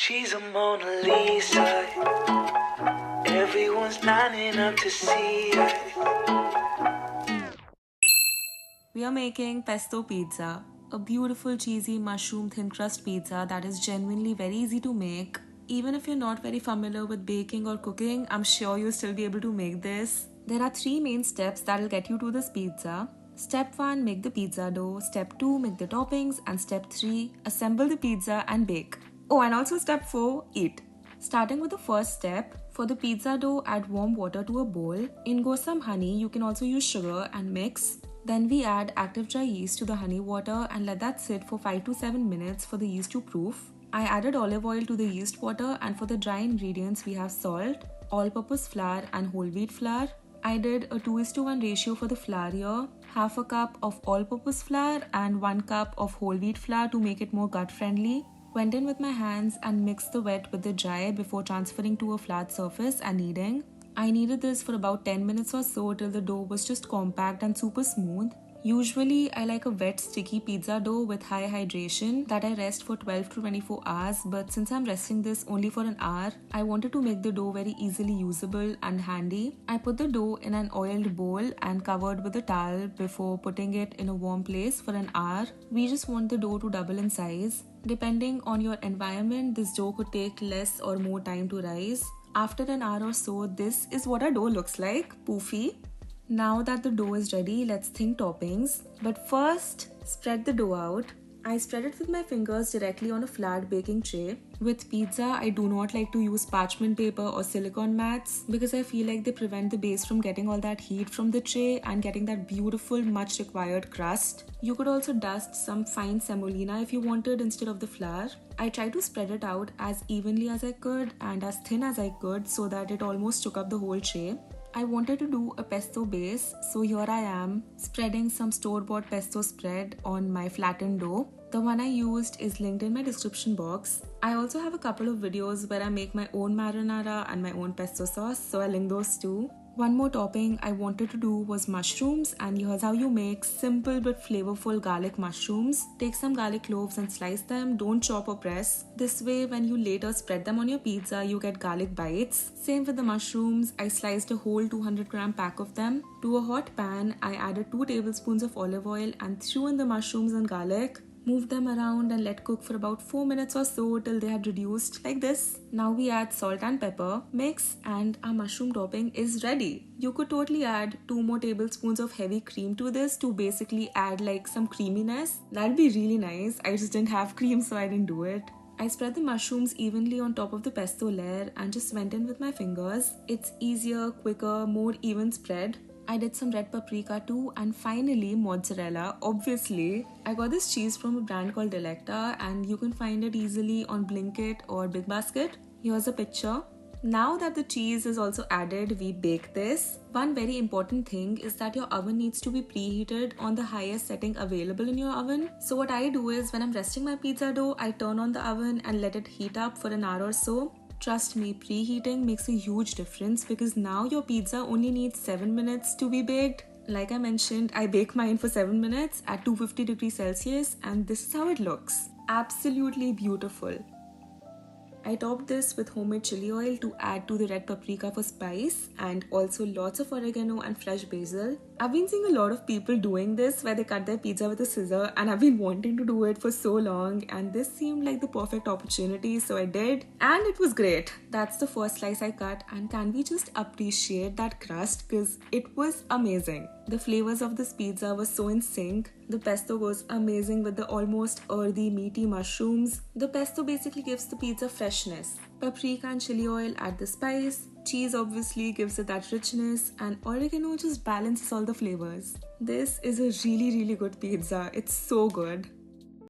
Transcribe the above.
She's a Mona Lisa. Everyone's lining up to see her. We are making pesto pizza, a beautiful cheesy mushroom thin crust pizza that is genuinely very easy to make. Even if you're not very familiar with baking or cooking, I'm sure you'll still be able to make this. There are 3 main steps that will get you to this pizza. Step 1, make the pizza dough. Step 2, make the toppings. And step 3, assemble the pizza and bake. Oh, and also step 4, eat. Starting with the first step, for the pizza dough, add warm water to a bowl. In goes some honey, you can also use sugar and mix. Then we add active dry yeast to the honey water and let that sit for 5 to 7 minutes for the yeast to proof. I added olive oil to the yeast water, and for the dry ingredients we have salt, all-purpose flour and whole wheat flour. I did a 2:1 ratio for the flour here, half a cup of all-purpose flour and 1 cup of whole wheat flour to make it more gut friendly. Went in with my hands and mixed the wet with the dry before transferring to a flat surface and kneading. I kneaded this for about 10 minutes or so till the dough was just compact and super smooth. Usually, I like a wet, sticky pizza dough with high hydration that I rest for 12 to 24 hours, but since I'm resting this only for an hour, I wanted to make the dough very easily usable and handy. I put the dough in an oiled bowl and covered with a towel before putting it in a warm place for an hour. We just want the dough to double in size. Depending on your environment, this dough could take less or more time to rise. After an hour or so, this is what our dough looks like, poofy. Now that the dough is ready, let's think toppings. But first, spread the dough out. I spread it with my fingers directly on a flat baking tray. With pizza, I do not like to use parchment paper or silicone mats because I feel like they prevent the base from getting all that heat from the tray and getting that beautiful, much required crust. You could also dust some fine semolina if you wanted instead of the flour. I tried to spread it out as evenly as I could and as thin as I could so that it almost took up the whole tray. I wanted to do a pesto base, so here I am, spreading some store-bought pesto spread on my flattened dough. The one I used is linked in my description box. I also have a couple of videos where I make my own marinara and my own pesto sauce, so I'll link those too. One more topping I wanted to do was mushrooms, and here's how you make simple but flavorful garlic mushrooms. Take some garlic cloves and slice them, don't chop or press. This way, when you later spread them on your pizza, you get garlic bites. Same with the mushrooms, I sliced a whole 200-gram pack of them. To a hot pan, I added 2 tablespoons of olive oil and threw in the mushrooms and garlic. Move them around and let cook for about 4 minutes or so till they had reduced like this. Now we add salt and pepper, mix, and our mushroom topping is ready. You could totally add 2 more tablespoons of heavy cream to this to basically add like some creaminess. That'd be really nice. I just didn't have cream, so I didn't do it. I spread the mushrooms evenly on top of the pesto layer and just went in with my fingers. It's easier, quicker, more even spread. I did some red paprika too, and finally mozzarella. Obviously, I got this cheese from a brand called Delecta, and you can find it easily on Blinkit or Big Basket. Here's a picture. Now that the cheese is also added, we bake this. One very important thing is that your oven needs to be preheated on the highest setting available in your oven. So what I do is when I'm resting my pizza dough, I turn on the oven and let it heat up for an hour or so. Trust me, preheating makes a huge difference because now your pizza only needs 7 minutes to be baked. Like I mentioned, I bake mine for 7 minutes at 250 degrees Celsius, and this is how it looks. Absolutely beautiful. I topped this with homemade chili oil to add to the red paprika for spice, and also lots of oregano and fresh basil. I've been seeing a lot of people doing this where they cut their pizza with a scissor, and I've been wanting to do it for so long, and this seemed like the perfect opportunity, so I did, and it was great. That's the first slice I cut, and can we just appreciate that crust because it was amazing. The flavors of this pizza were so in sync. The pesto goes amazing with the almost earthy, meaty mushrooms. The pesto basically gives the pizza freshness. Paprika and chili oil add the spice. Cheese obviously gives it that richness, and oregano just balances all the flavors. This is a really good pizza. It's so good.